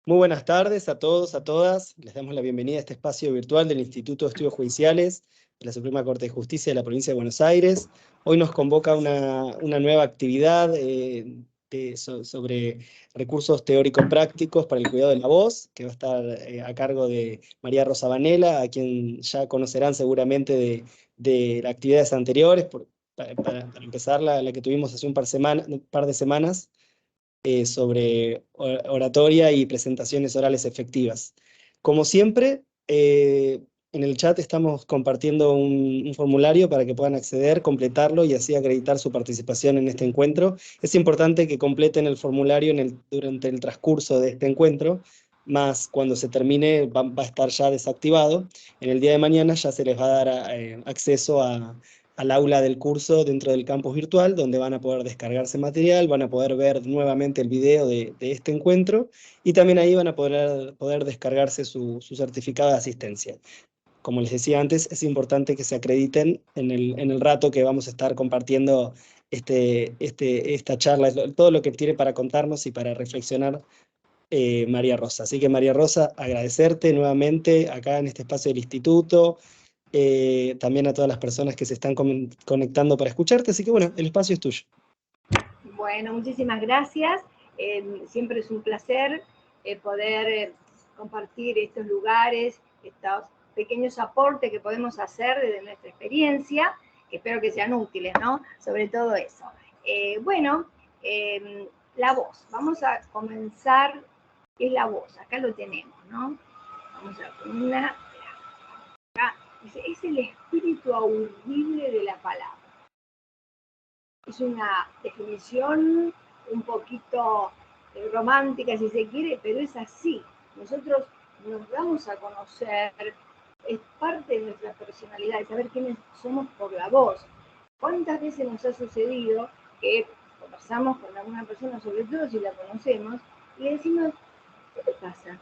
Muy buenas tardes a todos, a todas. Les damos la bienvenida a este espacio virtual del Instituto de Estudios Judiciales de la Suprema Corte de Justicia de la Provincia de Buenos Aires. Hoy nos convoca una nueva actividad sobre recursos teórico-prácticos para el cuidado de la voz, que va a estar a cargo de María Rosa Vanela, a quien ya conocerán seguramente de las actividades anteriores, para empezar la que tuvimos hace un par de semanas sobre oratoria y presentaciones orales efectivas. Como siempre, en el chat estamos compartiendo un formulario para que puedan acceder, completarlo y así acreditar su participación en este encuentro. Es importante que completen el formulario durante el transcurso de este encuentro, más cuando se termine va a estar ya desactivado. En el día de mañana ya se les va a dar acceso al aula del curso dentro del campus virtual, donde van a poder descargarse material, van a poder ver nuevamente el video de este encuentro, y también ahí van a poder descargarse su certificado de asistencia. Como les decía antes, es importante que se acrediten en el rato que vamos a estar compartiendo esta charla, todo lo que tiene para contarnos y para reflexionar María Rosa. Así que María Rosa, agradecerte nuevamente acá en este espacio del instituto, también a todas las personas que se están conectando para escucharte, así que bueno, el espacio es tuyo. Bueno, muchísimas gracias. Siempre es un placer poder compartir estos lugares, estos pequeños aportes que podemos hacer desde nuestra experiencia, que espero que sean útiles, ¿no? Sobre todo eso. La voz. Vamos a comenzar. ¿Qué es la voz? Acá lo tenemos, ¿no? Vamos a poner acá. Dice, es el espíritu audible de la palabra. Es una definición un poquito romántica, si se quiere, pero es así. Nosotros nos damos a conocer, es parte de nuestra personalidad, de saber quiénes somos por la voz. ¿Cuántas veces nos ha sucedido que conversamos con alguna persona, sobre todo si la conocemos, y le decimos, ¿qué te pasa?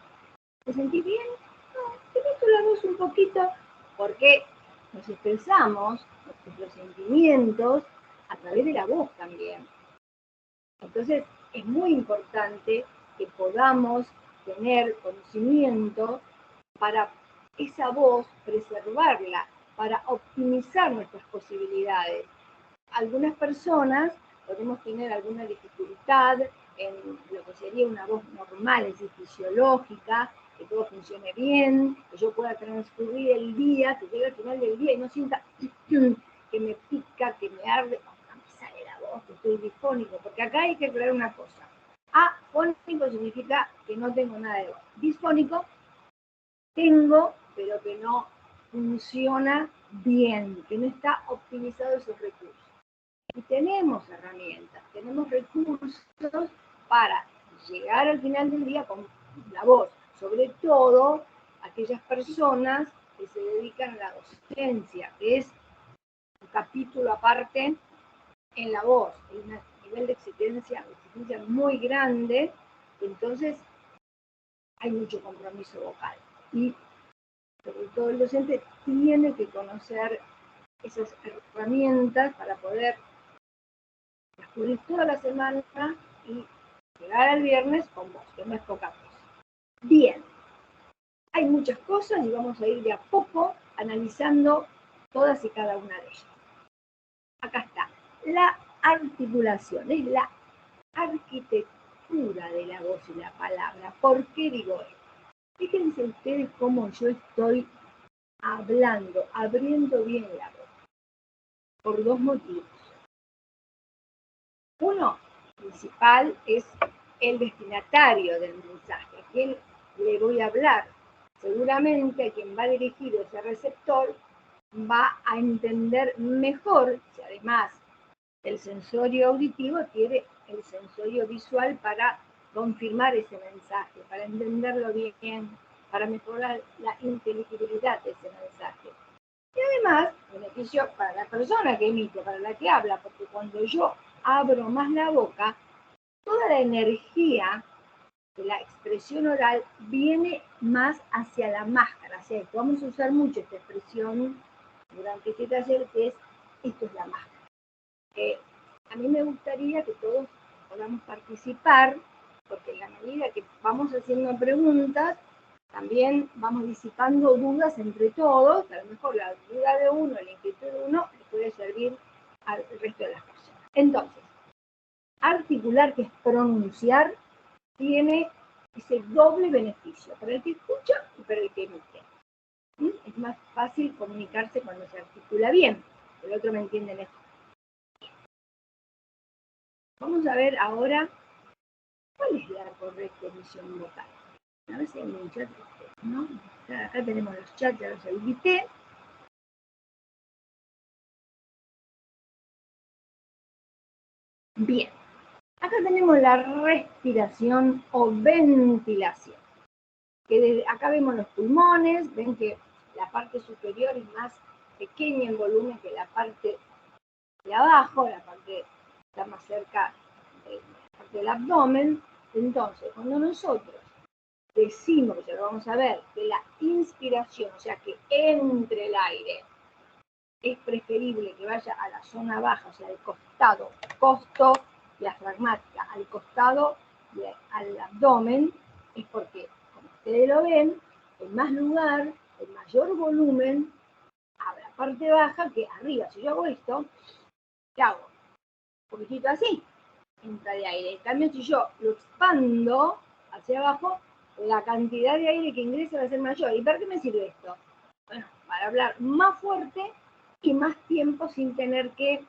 ¿Te sentís bien? No, te noto la voz un poquito, porque nos expresamos nuestros sentimientos a través de la voz también. Entonces, es muy importante que podamos tener conocimiento para esa voz, preservarla, para optimizar nuestras posibilidades. Algunas personas podemos tener alguna dificultad en lo que sería una voz normal, es decir, fisiológica, que todo funcione bien, que yo pueda transcurrir el día, que llegue al final del día y no sienta que me pica, que me arde, no me sale la voz, que estoy disfónico, porque acá hay que aclarar una cosa. Afónico significa que no tengo nada de voz. Disfónico, tengo, pero que no funciona bien, que no está optimizado esos recursos. Y tenemos herramientas, tenemos recursos para llegar al final del día con la voz, sobre todo aquellas personas que se dedican a la docencia, que es un capítulo aparte en la voz, hay un nivel de exigencia muy grande, entonces hay mucho compromiso vocal. Y sobre todo el docente tiene que conocer esas herramientas para poder transcurrir toda la semana y llegar al viernes con voz, que no es poca cosa. Bien, hay muchas cosas y vamos a ir de a poco analizando todas y cada una de ellas. Acá está, la articulación, es la arquitectura de la voz y la palabra. ¿Por qué digo esto? Fíjense ustedes cómo yo estoy hablando, abriendo bien la voz, por dos motivos. Uno principal es el destinatario del mensaje, a quien le voy a hablar. Seguramente a quien va dirigido ese receptor va a entender mejor, si además el sensorio auditivo tiene el sensorio visual para confirmar ese mensaje, para entenderlo bien, para mejorar la inteligibilidad de ese mensaje. Y además, beneficio para la persona que emite, para la que habla, porque cuando yo abro más la boca, toda la energía de la expresión oral viene más hacia la máscara, hacia esto. Vamos a usar mucho esta expresión durante este taller, que es, esto es la máscara. A mí me gustaría que todos podamos participar porque en la medida que vamos haciendo preguntas, también vamos disipando dudas entre todos, a lo mejor la duda de uno, la inquietud de uno, le puede servir al resto de las personas. Entonces, articular, que es pronunciar, tiene ese doble beneficio, para el que escucha y para el que emite. Es más fácil comunicarse cuando se articula bien, el otro me entiende mejor. Vamos a ver ahora cuál es la correcta emisión vocal. A ver si hay un chat, ¿no? Acá tenemos los chats, ya los habilité. Bien, acá tenemos la respiración o ventilación. Que acá vemos los pulmones, ven que la parte superior es más pequeña en volumen que la parte de abajo, la parte que está más cerca de la parte del abdomen. Entonces, cuando nosotros decimos, ya lo vamos a ver, que la inspiración, o sea, que entre el aire, es preferible que vaya a la zona baja, o sea, al costado, costo diafragmática, al costado al abdomen, es porque, como ustedes lo ven, en más lugar, en mayor volumen, a la parte baja que arriba. Si yo hago esto, ¿qué hago? Un poquitito así, entra de aire. En cambio, si yo lo expando hacia abajo, la cantidad de aire que ingresa va a ser mayor. ¿Y para qué me sirve esto? Bueno, para hablar más fuerte y más tiempo sin tener que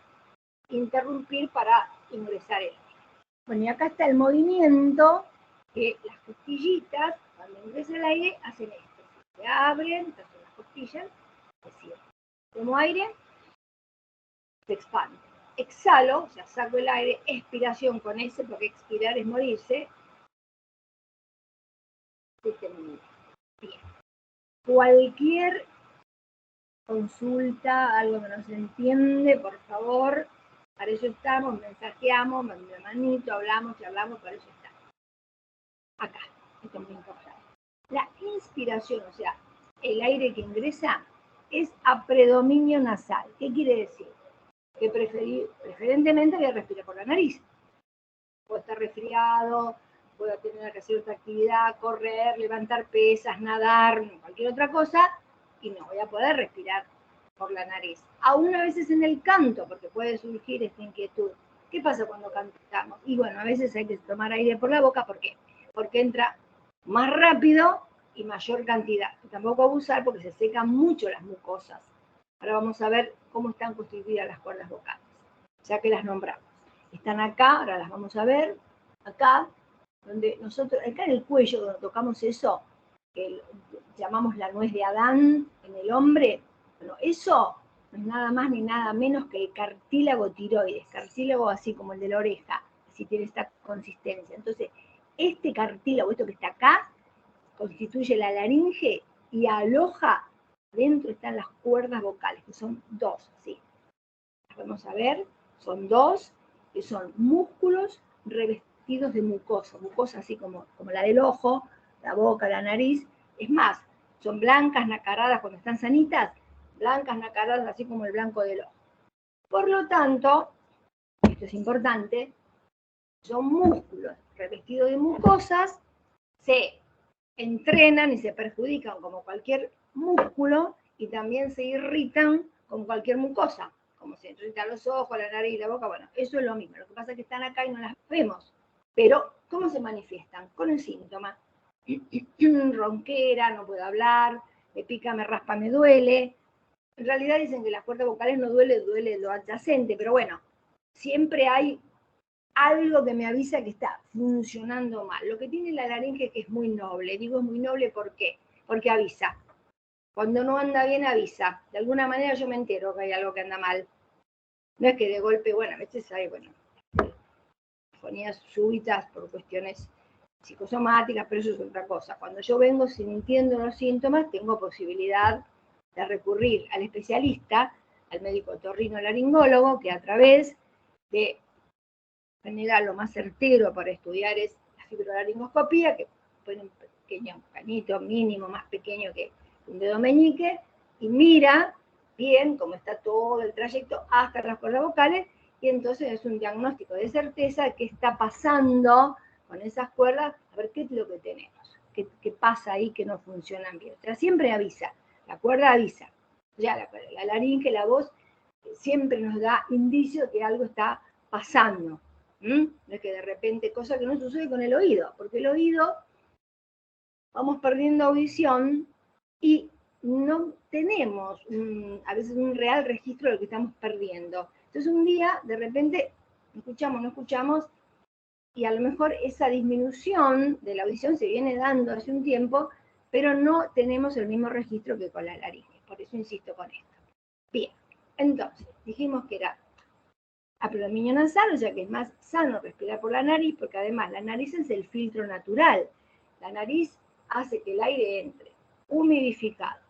interrumpir para ingresar el aire. Bueno, y acá está el movimiento que las costillitas, cuando ingresa el aire, hacen esto. Se abren, se hacen las costillas, se cierran. Tomo aire, se expande. Exhalo, o sea, saco el aire, expiración con S, porque expirar es morirse. Se termina. Bien. Cualquier consulta, algo que no se entiende, por favor, para eso estamos, mensajeamos, mandamos manito, hablamos, charlamos, para eso estamos. Acá, esto es muy importante. La inspiración, o sea, el aire que ingresa, es a predominio nasal. ¿Qué quiere decir? Que preferentemente voy a respirar por la nariz. Puedo estar resfriado, puedo tener que hacer otra actividad, correr, levantar pesas, nadar, cualquier otra cosa, y no voy a poder respirar por la nariz. Aún a veces en el canto, porque puede surgir esta inquietud. ¿Qué pasa cuando cantamos? Y bueno, a veces hay que tomar aire por la boca, ¿por qué? Porque entra más rápido y mayor cantidad. Y tampoco abusar porque se secan mucho las mucosas. Ahora vamos a ver cómo están constituidas las cuerdas vocales, ya que las nombramos. Están acá, ahora las vamos a ver, acá, donde nosotros, acá en el cuello, donde tocamos eso, que llamamos la nuez de Adán en el hombre, bueno, eso no es nada más ni nada menos que el cartílago tiroides, cartílago así como el de la oreja, así tiene esta consistencia. Entonces, este cartílago, esto que está acá, constituye la laringe y aloja, dentro están las cuerdas vocales, que son dos, ¿sí? Las vamos a ver, son dos, que son músculos revestidos de mucosa, mucosa así como la del ojo, la boca, la nariz. Es más, son blancas, nacaradas cuando están sanitas, blancas, nacaradas así como el blanco del ojo. Por lo tanto, esto es importante, son músculos revestidos de mucosas, se entrenan y se perjudican como cualquier músculo y también se irritan como cualquier mucosa, como se irritan los ojos, la nariz, la boca, bueno, eso es lo mismo. Lo que pasa es que están acá y no las vemos. Pero, ¿cómo se manifiestan? Con el síntoma. Ronquera, no puedo hablar, me pica, me raspa, me duele. En realidad dicen que las cuerdas vocales no duele, duele lo adyacente, pero bueno, siempre hay algo que me avisa que está funcionando mal. Lo que tiene la laringe es que es muy noble. Digo es muy noble ¿por qué? Porque avisa. Cuando no anda bien, avisa. De alguna manera yo me entero que hay algo que anda mal. No es que de golpe, bueno, a veces hay, fonías súbitas por cuestiones psicosomáticas, pero eso es otra cosa. Cuando yo vengo sintiendo los síntomas, tengo posibilidad de recurrir al especialista, al médico otorrinolaringólogo, que a través de general lo más certero para estudiar es la fibrolaringoscopía, que pone un pequeño canito mínimo, más pequeño que un dedo meñique, y mira bien cómo está todo el trayecto hasta las cuerdas vocales, y entonces es un diagnóstico de certeza de qué está pasando con esas cuerdas, a ver qué es lo que tenemos, qué pasa ahí que no funcionan bien. O sea, siempre avisa, la cuerda avisa. Ya la laringe, la voz, siempre nos da indicio de que algo está pasando. No es que de repente, cosa que no sucede con el oído, porque el oído vamos perdiendo audición y no tenemos a veces un real registro de lo que estamos perdiendo. Entonces un día, de repente, escuchamos, no escuchamos, y a lo mejor esa disminución de la audición se viene dando hace un tiempo, pero no tenemos el mismo registro que con la laringe. Por eso insisto con esto. Bien, entonces, dijimos que era abdominio nasal, o sea que es más sano respirar por la nariz, porque además la nariz es el filtro natural. La nariz hace que el aire entre humidificado,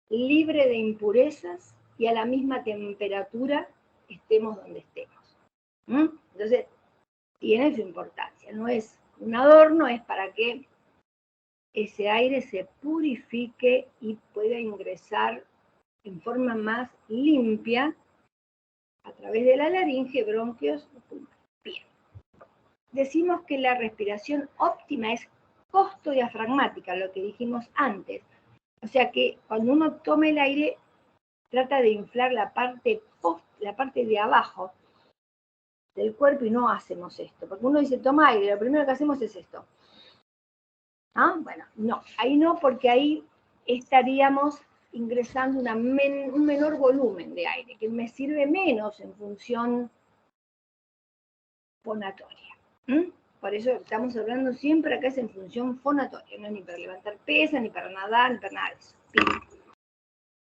libre de impurezas y a la misma temperatura estemos donde estemos. Entonces, tiene su importancia. No es un adorno, es para que ese aire se purifique y pueda ingresar en forma más limpia a través de la laringe, bronquios y pulmones. Bien. Decimos que la respiración óptima es costodiafragmática, lo que dijimos antes. O sea que cuando uno toma el aire, trata de inflar la parte de abajo del cuerpo y no hacemos esto. Porque uno dice, toma aire, lo primero que hacemos es esto. ¿Ah? Bueno, no, ahí no, porque ahí estaríamos ingresando un menor volumen de aire, que me sirve menos en función fonatoria. Por eso estamos hablando siempre acá es en función fonatoria, no es ni para levantar pesas, ni para nadar, ni para nada de eso. Bien.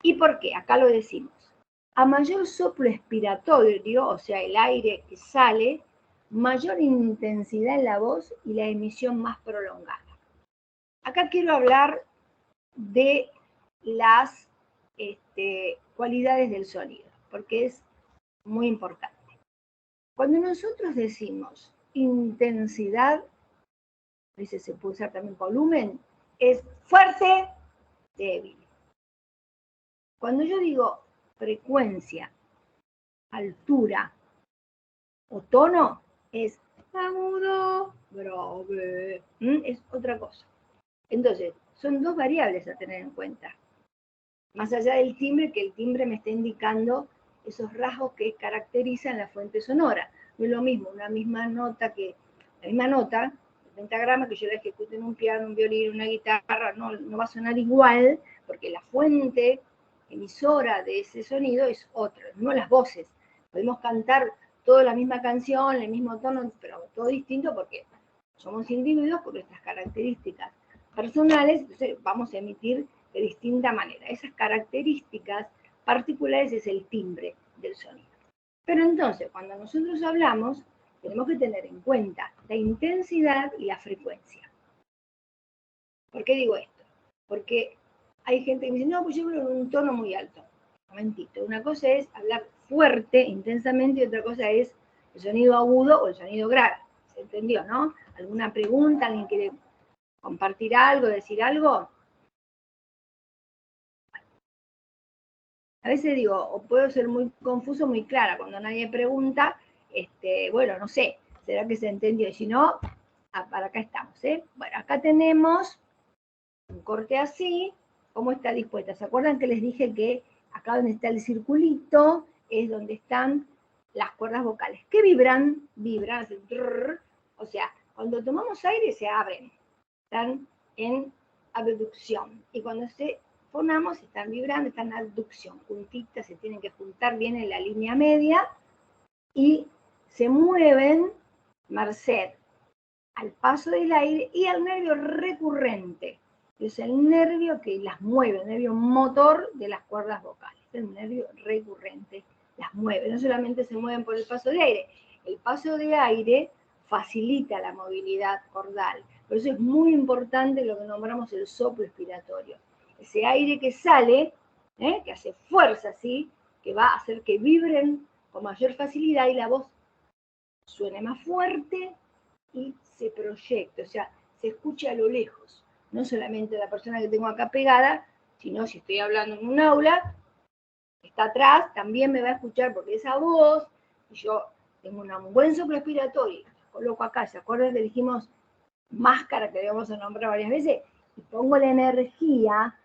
¿Y por qué? Acá lo decimos. A mayor soplo expiratorio, o sea, el aire que sale, mayor intensidad en la voz y la emisión más prolongada. Acá quiero hablar de las cualidades del sonido, porque es muy importante. Cuando nosotros decimos intensidad, a veces se puede usar también volumen, es fuerte, débil. Cuando yo digo frecuencia, altura o tono, es agudo, grave, es otra cosa. Entonces, son dos variables a tener en cuenta. Más allá del timbre, que el timbre me está indicando esos rasgos que caracterizan la fuente sonora. No es lo mismo una misma nota, el pentagrama, que yo la ejecute en un piano, un violín, una guitarra, no va a sonar igual, porque la fuente emisora de ese sonido es otra, no las voces. Podemos cantar toda la misma canción, el mismo tono, pero todo distinto porque somos individuos con nuestras características personales, entonces vamos a emitir de distinta manera. Esas características particulares es el timbre del sonido. Pero entonces, cuando nosotros hablamos, tenemos que tener en cuenta la intensidad y la frecuencia. ¿Por qué digo esto? Porque hay gente que me dice, no, pues yo hablo en un tono muy alto. Un momentito. Una cosa es hablar fuerte, intensamente, y otra cosa es el sonido agudo o el sonido grave. ¿Se entendió, no? ¿Alguna pregunta? ¿Alguien quiere compartir algo, decir algo? A veces digo, o puedo ser muy confuso, muy clara, cuando nadie pregunta, bueno, no sé, será que se entendió, y si no, para acá estamos, ¿eh? Bueno, acá tenemos un corte así, ¿cómo está dispuesta? ¿Se acuerdan que les dije que acá donde está el circulito es donde están las cuerdas vocales? ¿Qué vibran? Vibran, hacen trrr, o sea, cuando tomamos aire se abren, están en abducción, y cuando fonamos, están vibrando, están en abducción, juntitas, se tienen que juntar bien en la línea media y se mueven merced al paso del aire y al nervio recurrente, que es el nervio que las mueve, el nervio motor de las cuerdas vocales, el nervio recurrente las mueve, no solamente se mueven por el paso de aire, el paso de aire facilita la movilidad cordal, por eso es muy importante lo que nombramos el soplo expiratorio. Ese aire que sale, que hace fuerza, ¿sí? Que va a hacer que vibren con mayor facilidad y la voz suene más fuerte y se proyecte, o sea, se escucha a lo lejos. No solamente la persona que tengo acá pegada, sino si estoy hablando en un aula, está atrás, también me va a escuchar porque esa voz, y yo tengo un buen soplo expiratorio, coloco acá, ¿se acuerdan que dijimos máscara que vamos a nombrar varias veces? Y pongo la energía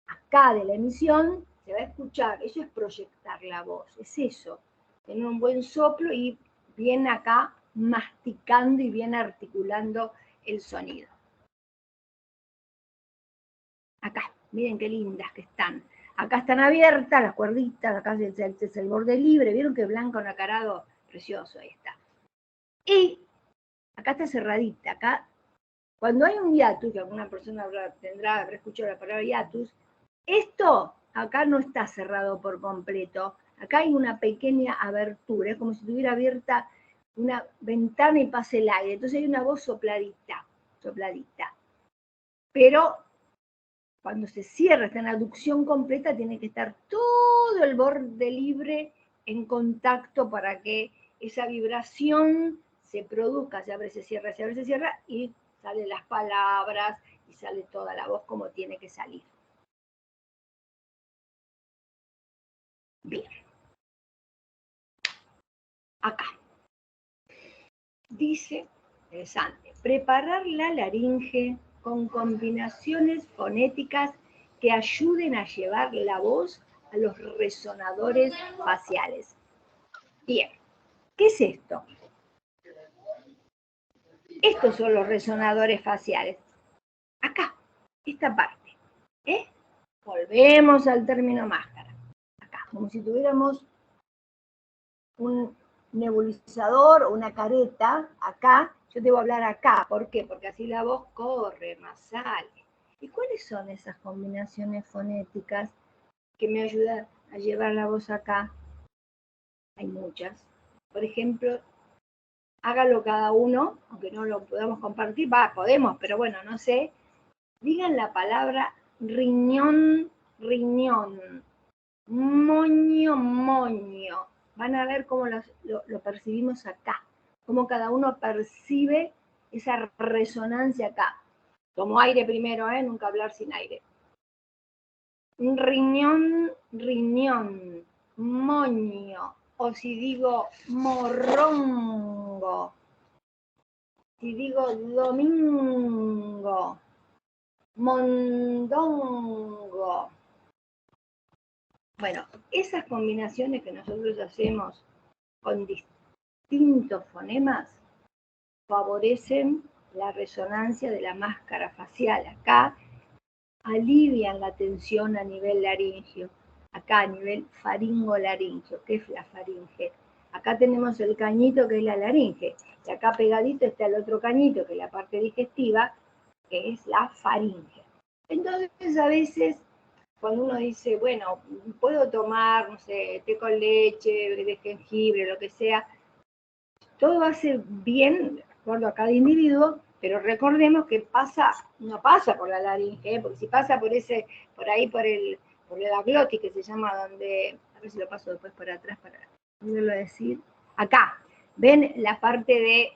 acá de la emisión, se va a escuchar, eso es proyectar la voz, es eso, tener un buen soplo y bien acá masticando y bien articulando el sonido. Acá, miren qué lindas que están. Acá están abiertas las cuerditas, acá es el borde libre, vieron que blanco nacarado, precioso, ahí está. Y acá está cerradita, acá, cuando hay un hiatus, que alguna persona habrá escuchado la palabra hiatus, esto acá no está cerrado por completo, acá hay una pequeña abertura, es como si estuviera abierta una ventana y pase el aire, entonces hay una voz sopladita. Pero cuando se cierra, está en aducción completa, tiene que estar todo el borde libre en contacto para que esa vibración se produzca, se abre, se cierra, y salen las palabras y sale toda la voz como tiene que salir. Bien. Acá. Dice, interesante, preparar la laringe con combinaciones fonéticas que ayuden a llevar la voz a los resonadores faciales. Bien, ¿qué es esto? Estos son los resonadores faciales. Acá, esta parte. Volvemos al término máscara. Acá, como si tuviéramos un nebulizador o una careta acá. Yo debo hablar acá. ¿Por qué? Porque así la voz corre, más sale. ¿Y cuáles son esas combinaciones fonéticas que me ayudan a llevar la voz acá? Hay muchas. Por ejemplo, hágalo cada uno, aunque no lo podamos compartir, podemos, pero bueno, no sé. Digan la palabra riñón, moño, moño. Van a ver cómo lo percibimos acá, cómo cada uno percibe esa resonancia acá. Tomo aire primero, nunca hablar sin aire. Riñón, moño, o si digo morrongo, si digo domingo, mondongo. Bueno, esas combinaciones que nosotros hacemos con distintos fonemas favorecen la resonancia de la máscara facial. Acá alivian la tensión a nivel laringio, acá a nivel faringolaringio. ¿Qué es la faringe? Acá tenemos el cañito que es la laringe, y acá pegadito está el otro cañito que es la parte digestiva, que es la faringe. Entonces a veces cuando uno dice, bueno, puedo tomar, no sé, té con leche, de jengibre, lo que sea, todo hace bien, de acuerdo a cada individuo, pero recordemos que no pasa por la laringe, porque si pasa por la glotis, que se llama donde, a ver si lo paso después por atrás para poderlo decir, acá, ven la parte de,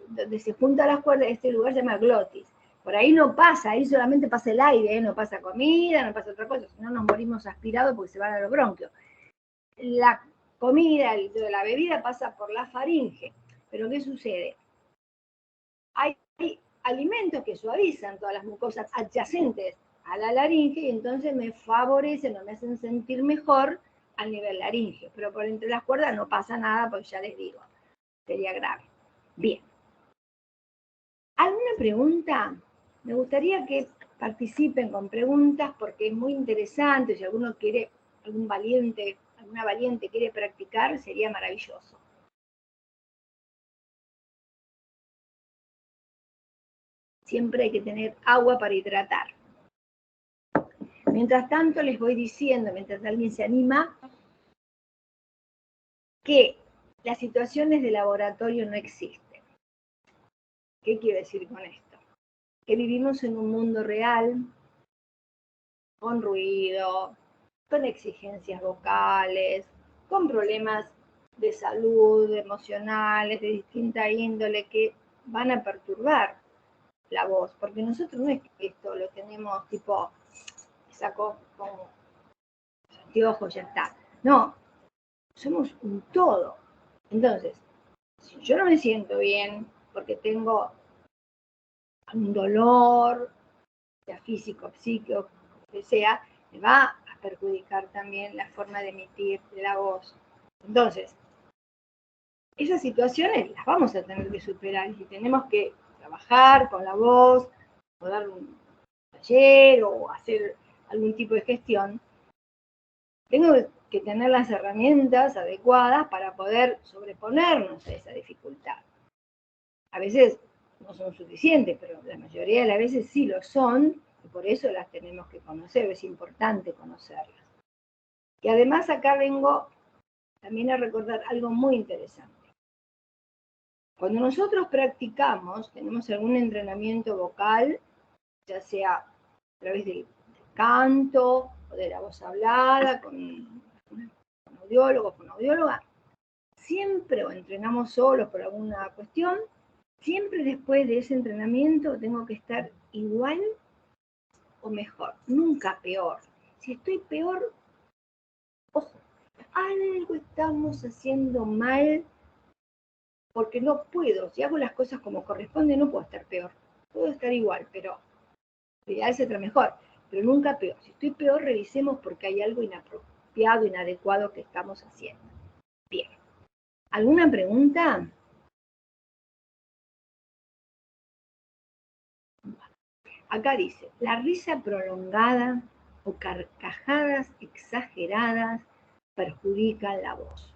donde se juntan las cuerdas, este lugar se llama glotis. Por ahí no pasa, ahí solamente pasa el aire, no pasa comida, no pasa otra cosa, si no nos morimos aspirados porque se van a los bronquios. La comida, la bebida pasa por la faringe, pero ¿qué sucede? Hay alimentos que suavizan todas las mucosas adyacentes a la laringe y entonces me favorecen o me hacen sentir mejor al nivel laringe, pero por entre las cuerdas no pasa nada porque ya les digo, sería grave. Bien. ¿Alguna pregunta? Me gustaría que participen con preguntas porque es muy interesante. Si alguno quiere, alguna valiente quiere practicar, sería maravilloso. Siempre hay que tener agua para hidratar. Mientras tanto, les voy diciendo, mientras alguien se anima, que las situaciones de laboratorio no existen. ¿Qué quiero decir con esto? Que vivimos en un mundo real, con ruido, con exigencias vocales, con problemas de salud, emocionales, de distinta índole, que van a perturbar la voz, porque nosotros no es que esto lo tenemos tipo, saco con anteojos, ya está. No, somos un todo. Entonces, Si yo no me siento bien porque tengo un dolor, sea físico, psíquico, que sea, me va a perjudicar también la forma de emitir la voz. Entonces, esas situaciones las vamos a tener que superar y tenemos que trabajar con la voz, o dar un taller o hacer algún tipo de gestión. Tengo que tener las herramientas adecuadas para poder sobreponernos a esa dificultad. A veces no son suficientes, pero la mayoría de las veces sí lo son, y por eso las tenemos que conocer, es importante conocerlas. Y además acá vengo también a recordar algo muy interesante. Cuando nosotros practicamos, tenemos algún entrenamiento vocal, ya sea a través del canto o de la voz hablada, con audiólogo, con audióloga, siempre o entrenamos solos por alguna cuestión, siempre después de ese entrenamiento tengo que estar igual o mejor, nunca peor. Si estoy peor, ojo, algo estamos haciendo mal porque no puedo, si hago las cosas como corresponde, no puedo estar peor. Puedo estar igual, pero lo ideal es estar mejor, pero nunca peor. Si estoy peor, revisemos porque hay algo inapropiado, inadecuado que estamos haciendo. Bien. ¿Alguna pregunta? Acá dice, la risa prolongada o carcajadas exageradas perjudican la voz.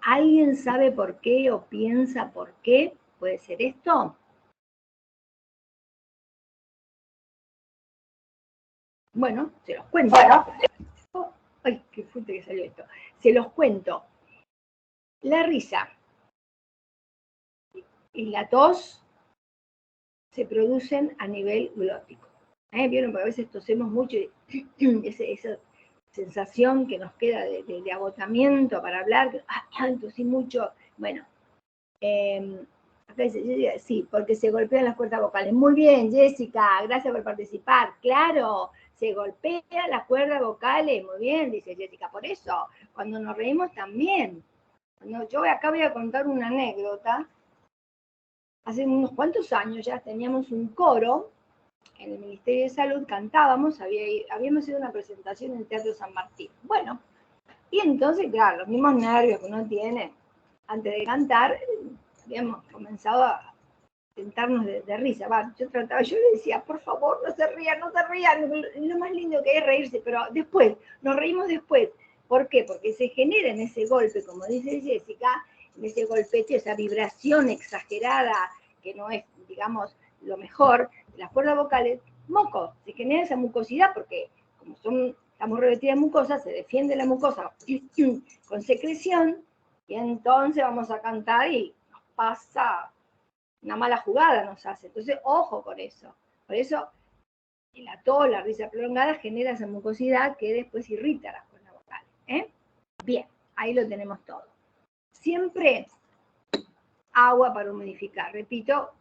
¿Alguien sabe por qué o piensa por qué puede ser esto? Bueno, se los cuento. Oh, ay, qué fuerte que salió esto. Se los cuento. La risa y la tos se producen a nivel glótico. ¿Vieron? Porque a veces tosemos mucho y esa sensación que nos queda de agotamiento para hablar, tosí mucho. Bueno, acá dice Jessica, sí, porque se golpean las cuerdas vocales. Muy bien, Jessica, gracias por participar. Claro, se golpean las cuerdas vocales, muy bien, dice Jessica. Por eso, cuando nos reímos también. Yo acá voy a contar una anécdota. Hace unos cuantos años ya teníamos un coro en el Ministerio de Salud, cantábamos, habíamos ido a una presentación en el Teatro San Martín. Bueno, y entonces, claro, los mismos nervios que uno tiene antes de cantar, habíamos comenzado a tentarnos de risa. Yo le decía, por favor, no se rían, lo más lindo que es reírse, pero después, nos reímos después. ¿Por qué? Porque se genera en ese golpe, como dice Jessica, en ese golpeteo, esa vibración exagerada, que no es, digamos, lo mejor, de las cuerdas vocales, moco, se genera esa mucosidad porque como estamos revestidas de mucosa, se defiende la mucosa con secreción, y entonces vamos a cantar y nos pasa una mala jugada, nos hace. Entonces, ojo con eso. Por eso, la tos, la risa prolongada genera esa mucosidad que después irrita las cuerdas vocales. Bien, ahí lo tenemos todo. Siempre agua para humidificar. Repito,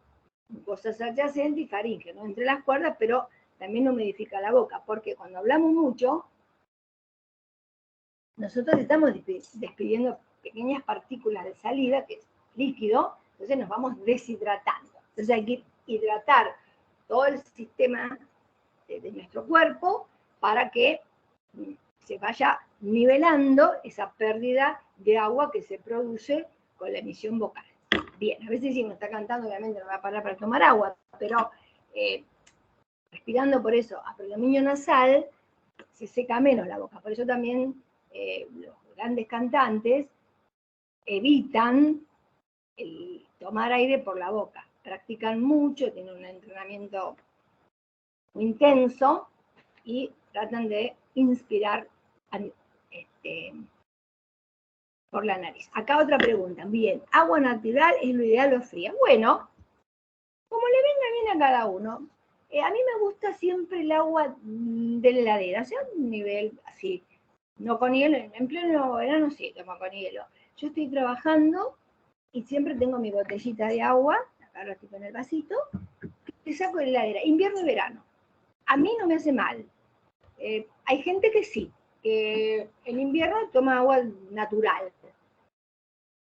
mucosas adyacentes y faringe, ¿no? Entre las cuerdas, pero también humidifica la boca, porque cuando hablamos mucho, nosotros estamos despidiendo pequeñas partículas de salida, que es líquido, entonces nos vamos deshidratando. Entonces hay que hidratar todo el sistema de nuestro cuerpo para que se vaya nivelando esa pérdida de agua que se produce con la emisión vocal. Bien, a veces si uno está cantando, obviamente no va a parar para tomar agua, pero respirando por eso a predominio nasal, se seca menos la boca. Por eso también los grandes cantantes evitan el tomar aire por la boca. Practican mucho, tienen un entrenamiento muy intenso y tratan de inspirar por la nariz. Acá otra pregunta. Bien, ¿agua natural es lo ideal o fría? Bueno, como le venga bien a cada uno. A mí me gusta siempre el agua de la heladera, o sea, un nivel así, no con hielo, en pleno verano sí tomo con hielo. Yo estoy trabajando y siempre tengo mi botellita de agua, acá lo estoy en el vasito, que saco de la heladera, invierno y verano. A mí no me hace mal. Hay gente que sí, que en invierno toma agua natural.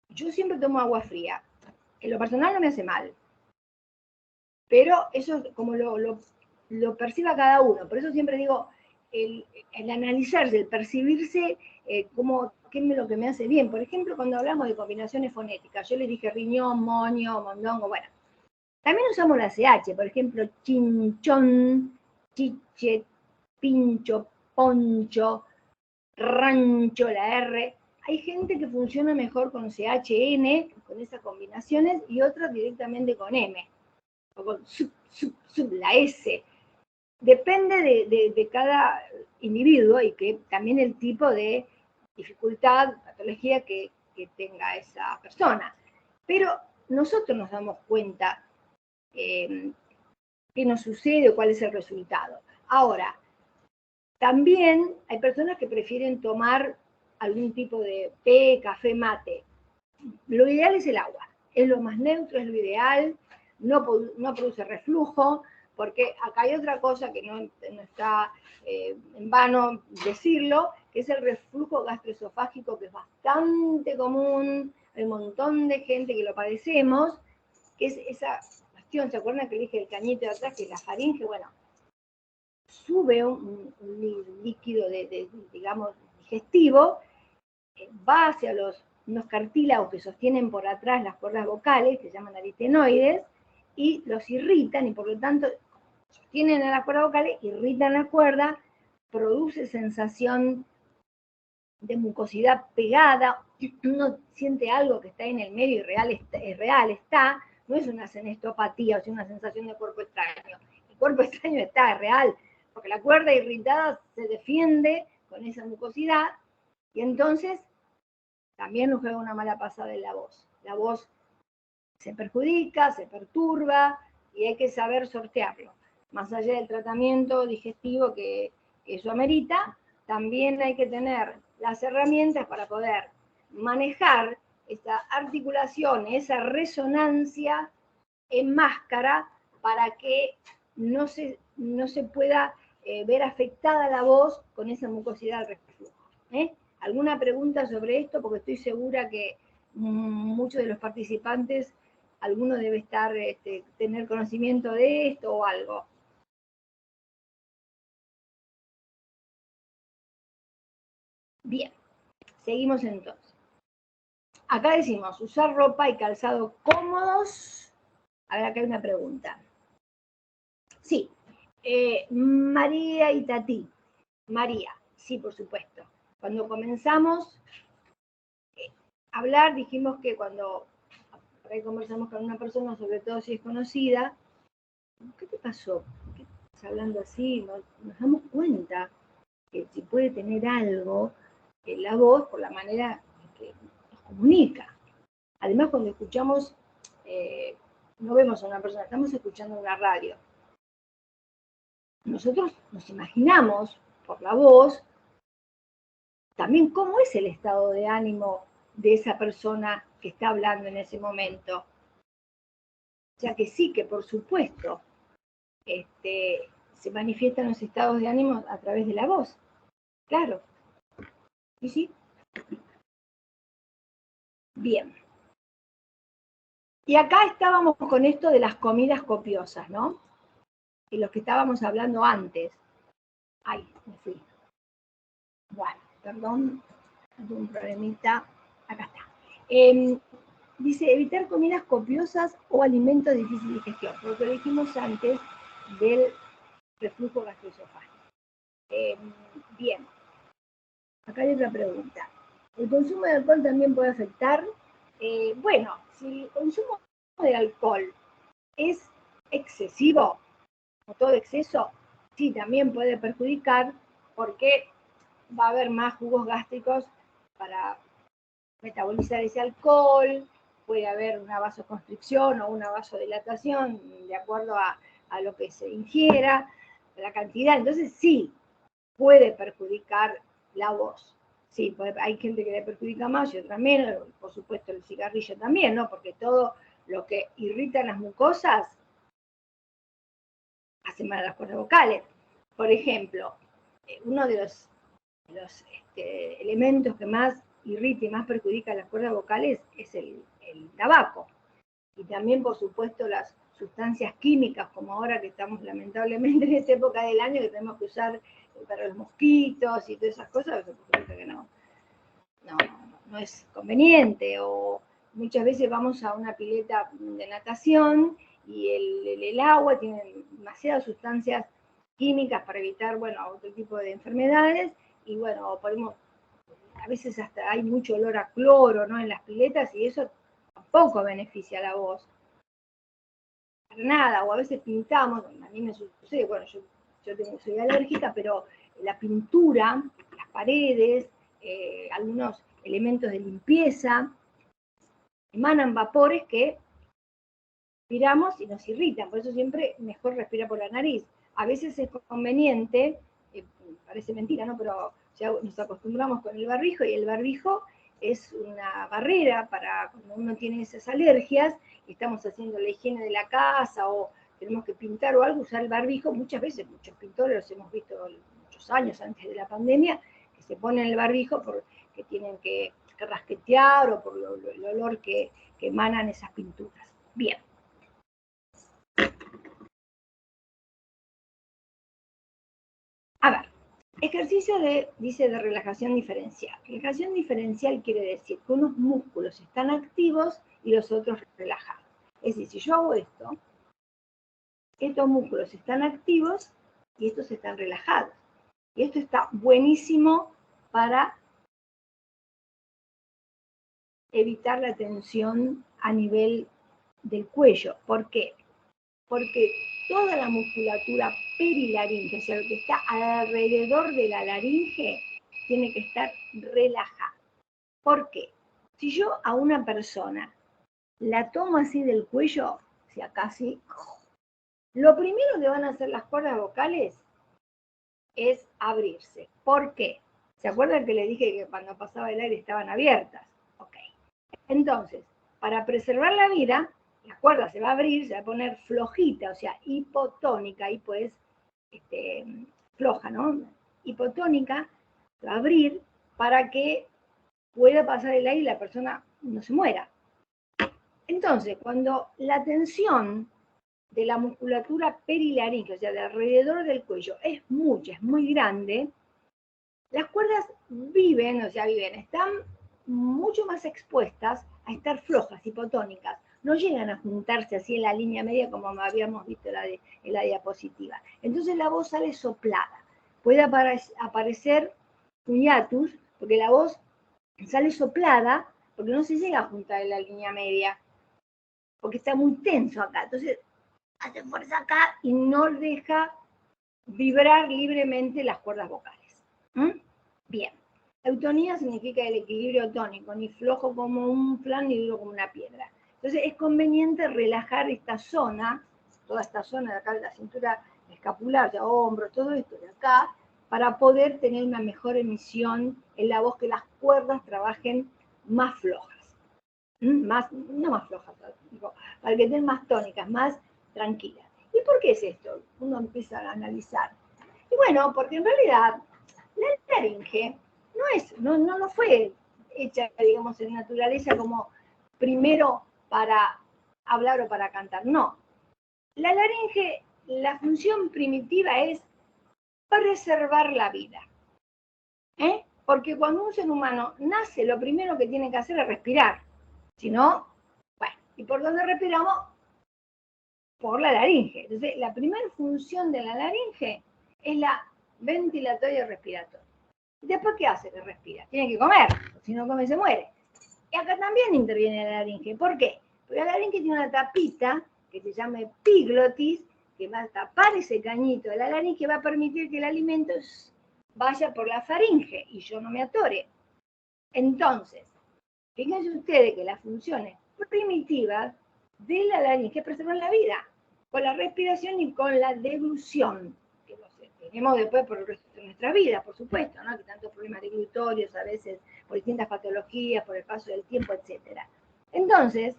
Yo siempre tomo agua fría. En lo personal no me hace mal. Pero eso es como lo perciba cada uno. Por eso siempre digo, el analizarse, el percibirse, qué es lo que me hace bien. Por ejemplo, cuando hablamos de combinaciones fonéticas, yo les dije riñón, moño, mondongo, bueno. También usamos la CH, por ejemplo, chinchón, chiche, pincho, poncho, rancho, la R. Hay gente que funciona mejor con CHN, con esas combinaciones, y otras directamente con M, o con la S. Depende de cada individuo y que también el tipo de dificultad, patología que tenga esa persona. Pero nosotros nos damos cuenta qué nos sucede o cuál es el resultado. Ahora, también hay personas que prefieren tomar algún tipo de té, café, mate. Lo ideal es el agua, es lo más neutro, es lo ideal, no produce reflujo, porque acá hay otra cosa que no está en vano decirlo, que es el reflujo gastroesofágico, que es bastante común, hay un montón de gente que lo padecemos, que es esa cuestión, ¿se acuerdan que le dije el cañito de atrás, que es la faringe? Bueno, sube un líquido digamos, digestivo, va hacia unos cartílagos que sostienen por atrás las cuerdas vocales, que se llaman aritenoides, y los irritan, y por lo tanto sostienen a las cuerdas vocales, irritan la cuerda, produce sensación de mucosidad pegada, uno siente algo que está en el medio y es real, está, no es una senestopatía, o sea, una sensación de cuerpo extraño. El cuerpo extraño está, es real, porque la cuerda irritada se defiende con esa mucosidad, y entonces también nos juega una mala pasada en la voz. La voz se perjudica, se perturba, y hay que saber sortearlo. Más allá del tratamiento digestivo que eso amerita, también hay que tener las herramientas para poder manejar esa articulación, esa resonancia en máscara, para que no se pueda ver afectada la voz con esa mucosidad al reflujo. ¿Alguna pregunta sobre esto? Porque estoy segura que muchos de los participantes, alguno debe tener conocimiento de esto o algo. Bien, seguimos entonces. Acá decimos, usar ropa y calzado cómodos. A ver, acá hay una pregunta. Sí, María y Tati. María, sí, por supuesto. Cuando comenzamos a hablar, dijimos que cuando por ahí conversamos con una persona, sobre todo si es conocida, ¿qué te pasó? ¿Por qué estás hablando así? Nos damos cuenta que si puede tener algo en la voz por la manera que nos comunica. Además, cuando escuchamos, no vemos a una persona, estamos escuchando una radio. Nosotros nos imaginamos por la voz también cómo es el estado de ánimo de esa persona que está hablando en ese momento. O sea que sí, que por supuesto se manifiestan los estados de ánimo a través de la voz. Claro. ¿Y sí? Bien. Y acá estábamos con esto de las comidas copiosas, ¿no? Y los que estábamos hablando antes. Ay, me fui. Bueno, perdón, tuve un problemita. Acá está. Dice, evitar comidas copiosas o alimentos de difícil digestión, porque lo dijimos antes del reflujo gastroesofágico. Bien, acá hay otra pregunta. ¿El consumo de alcohol también puede afectar? Bueno, si el consumo de alcohol es excesivo, o todo exceso, sí, también puede perjudicar, porque va a haber más jugos gástricos para metabolizar ese alcohol, puede haber una vasoconstricción o una vasodilatación de acuerdo a lo que se ingiera, la cantidad. Entonces sí, puede perjudicar la voz. Sí, hay gente que le perjudica más y otra menos, por supuesto el cigarrillo también, ¿no? Porque todo lo que irrita las mucosas hace mal a las cuerdas vocales. Por ejemplo, uno de los elementos que más irrita y más perjudica las cuerdas vocales es el tabaco. Y también, por supuesto, las sustancias químicas, como ahora que estamos lamentablemente en esta época del año que tenemos que usar para los mosquitos y todas esas cosas, por supuesto que no es conveniente. O muchas veces vamos a una pileta de natación y el agua tiene demasiadas sustancias químicas para evitar, bueno, otro tipo de enfermedades, y bueno, a veces hasta hay mucho olor a cloro, ¿no?, en las piletas, y eso tampoco beneficia a la voz. Para nada, o a veces pintamos, a mí me sucede, bueno, yo soy alérgica, pero la pintura, las paredes, algunos elementos de limpieza, emanan vapores que respiramos y nos irritan, por eso siempre mejor respirar por la nariz. A veces es conveniente, parece mentira, ¿no?, pero ya nos acostumbramos con el barbijo, y el barbijo es una barrera para cuando uno tiene esas alergias y estamos haciendo la higiene de la casa o tenemos que pintar o algo, usar el barbijo. Muchas veces, muchos pintores los hemos visto muchos años antes de la pandemia, que se ponen el barbijo porque tienen que rasquetear o por el olor que emanan esas pinturas. Bien. A ver, ejercicio dice de relajación diferencial. Relajación diferencial quiere decir que unos músculos están activos y los otros relajados. Es decir, si yo hago esto, estos músculos están activos y estos están relajados. Y esto está buenísimo para evitar la tensión a nivel del cuello. ¿Por qué? Porque toda la musculatura perilaringe, o sea, lo que está alrededor de la laringe, tiene que estar relajada. ¿Por qué? Si yo a una persona la tomo así del cuello, o sea, casi, lo primero que van a hacer las cuerdas vocales es abrirse. ¿Por qué? ¿Se acuerdan que le dije que cuando pasaba el aire estaban abiertas? Ok. Entonces, para preservar la vida, la cuerda se va a abrir, se va a poner flojita, o sea, hipotónica, hipo es floja, ¿no? Hipotónica, se va a abrir para que pueda pasar el aire y la persona no se muera. Entonces, cuando la tensión de la musculatura perilaringe, o sea, de alrededor del cuello, es mucha, es muy grande, las cuerdas están mucho más expuestas a estar flojas, hipotónicas. No llegan a juntarse así en la línea media como habíamos visto en la diapositiva. Entonces la voz sale soplada. Puede aparecer un hiatus, porque la voz sale soplada, porque no se llega a juntar en la línea media, porque está muy tenso acá. Entonces hace fuerza acá y no deja vibrar libremente las cuerdas vocales. Bien. Eutonía significa el equilibrio tónico, ni flojo como un flan ni duro como una piedra. Entonces es conveniente relajar esta zona, toda esta zona de acá de la cintura escapular, de hombros, todo esto de acá, para poder tener una mejor emisión en la voz, que las cuerdas trabajen más flojas. No más flojas, digo, para que estén más tónicas, más tranquilas. ¿Y por qué es esto? Uno empieza a analizar. Y bueno, porque en realidad la laringe no fue hecha, digamos, en naturaleza como primero para hablar o para cantar. No. La laringe, la función primitiva es preservar la vida. Porque cuando un ser humano nace, lo primero que tiene que hacer es respirar. Si no, bueno, ¿y por dónde respiramos? Por la laringe. Entonces, la primera función de la laringe es la ventilatoria y respiratoria. ¿Y después qué hace que respira? Tiene que comer, si no come se muere. Y acá también interviene la laringe. ¿Por qué? Porque la laringe tiene una tapita que se llama epiglotis, que va a tapar ese cañito de la laringe, que va a permitir que el alimento vaya por la faringe y yo no me atore. Entonces, fíjense ustedes que las funciones primitivas de la laringe es preservar la vida, con la respiración y con la deglución, que lo tenemos después por el resto de nuestra vida, por supuesto, ¿no? Que tantos problemas deglutorios a veces, por distintas patologías, por el paso del tiempo, etc. Entonces,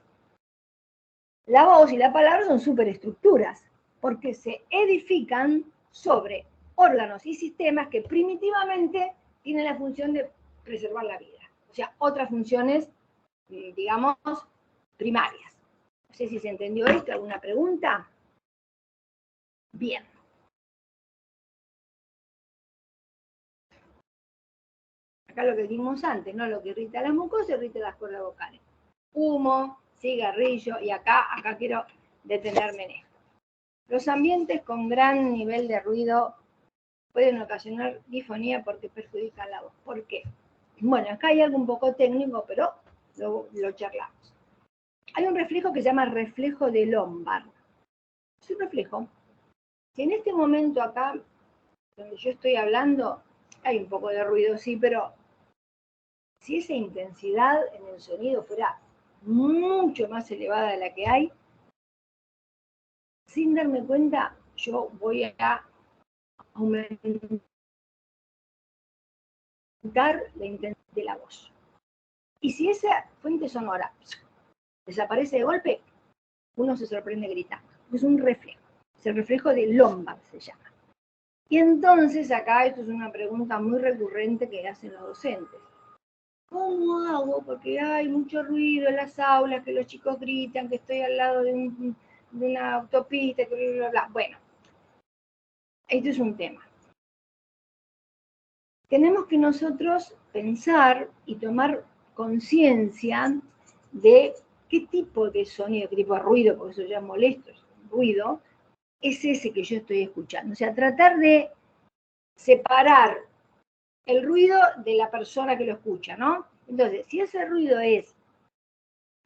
la voz y la palabra son superestructuras, porque se edifican sobre órganos y sistemas que primitivamente tienen la función de preservar la vida. o sea, otras funciones, digamos, primarias. No sé si se entendió esto, ¿alguna pregunta? Bien. Acá lo que dijimos antes, ¿no? Lo que irrita las mucosas, irrita las cuerdas vocales. Humo, cigarrillo, y acá quiero detenerme en esto. Los ambientes con gran nivel de ruido pueden ocasionar disfonía porque perjudican la voz. ¿Por qué? Bueno, acá hay algo un poco técnico, pero lo charlamos. Hay un reflejo que se llama reflejo de Lombard. Es un reflejo. Si en este momento acá, donde yo estoy hablando, hay un poco de ruido, sí, pero si esa intensidad en el sonido fuera mucho más elevada de la que hay, sin darme cuenta, yo voy a aumentar la intensidad de la voz. Y si esa fuente sonora desaparece de golpe, uno se sorprende gritando. Es un reflejo. Es el reflejo de Lombard, se llama. Y entonces acá, esto es una pregunta muy recurrente que hacen los docentes. ¿Cómo hago? Porque hay mucho ruido en las aulas, que los chicos gritan, que estoy al lado de una autopista, que bla, bla, bla. Bueno, esto es un tema. Tenemos que nosotros pensar y tomar conciencia de qué tipo de sonido, qué tipo de ruido, porque eso ya es molesto, es un ruido, es ese que yo estoy escuchando. O sea, tratar de separar el ruido de la persona que lo escucha, ¿no? Entonces, si ese ruido es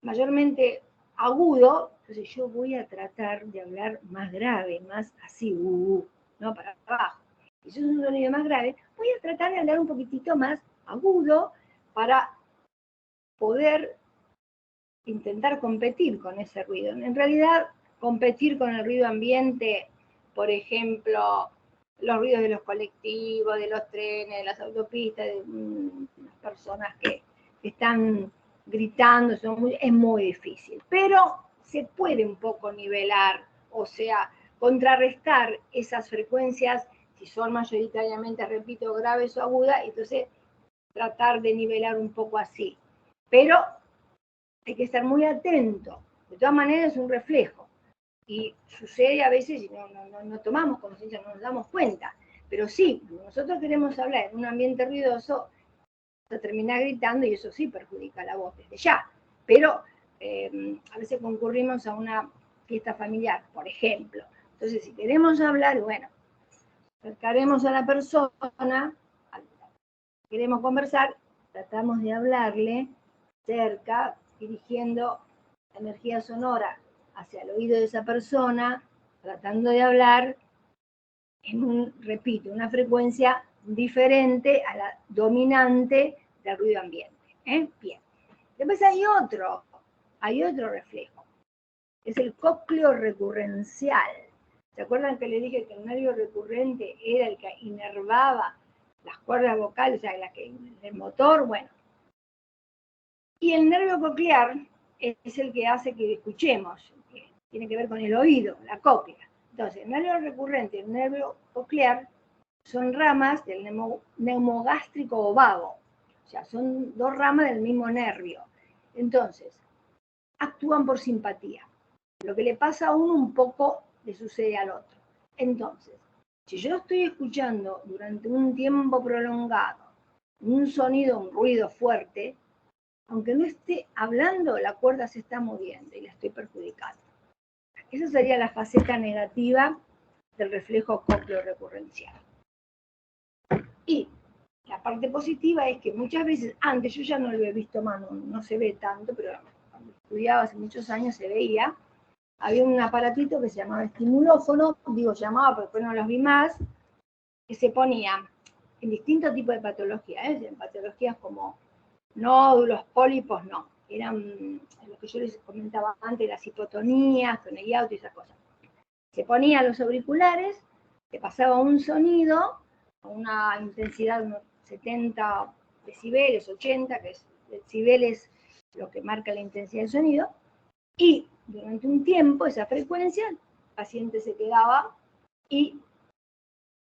mayormente agudo, entonces yo voy a tratar de hablar más grave, más así, ¿no? Para abajo. Si es un sonido más grave, voy a tratar de hablar un poquitito más agudo para poder intentar competir con ese ruido. En realidad, competir con el ruido ambiente, por ejemplo, los ruidos de los colectivos, de los trenes, de las autopistas, de las personas que están gritando, es muy difícil. Pero se puede un poco nivelar, o sea, contrarrestar esas frecuencias, si son mayoritariamente, repito, graves o agudas, entonces tratar de nivelar un poco así. Pero hay que estar muy atento. De todas maneras es un reflejo. Y sucede a veces y no tomamos conciencia, no nos damos cuenta. Pero sí, nosotros queremos hablar en un ambiente ruidoso, se termina gritando y eso sí perjudica la voz desde ya. Pero a veces concurrimos a una fiesta familiar, por ejemplo. Entonces, si queremos hablar, bueno, acercaremos a la persona, queremos conversar, tratamos de hablarle cerca, dirigiendo la energía sonora hacia el oído de esa persona, tratando de hablar en repito, una frecuencia diferente a la dominante del ruido ambiente. Bien. Después hay otro reflejo, es el cócleo recurrencial. ¿Se acuerdan que le dije que el nervio recurrente era el que inervaba las cuerdas vocales, o sea, el motor? Bueno. Y el nervio coclear es el que hace que escuchemos, que tiene que ver con el oído, la cóclea. Entonces, el nervio recurrente y el nervio coclear son ramas del neumogástrico o vago. O sea, son dos ramas del mismo nervio. Entonces, actúan por simpatía. Lo que le pasa a uno un poco le sucede al otro. Entonces, si yo estoy escuchando durante un tiempo prolongado un sonido, un ruido fuerte, aunque no esté hablando, la cuerda se está moviendo y la estoy perjudicando. Esa sería la faceta negativa del reflejo cócleo recurrencial. Y la parte positiva es que muchas veces, antes yo ya no lo he visto más, no se ve tanto, pero cuando estudiaba hace muchos años se veía, había un aparatito que se llamaba estimulófono, digo llamaba, pero después no los vi más, que se ponía en distintos tipos de patologías, en patologías como nódulos, pólipos, no, eran lo que yo les comentaba antes, las hipotonías, tonellauto y esas cosas. Se ponía los auriculares, se pasaba un sonido a una intensidad de unos 70 decibeles, 80, que es decibeles lo que marca la intensidad del sonido, y durante un tiempo esa frecuencia, el paciente se quedaba y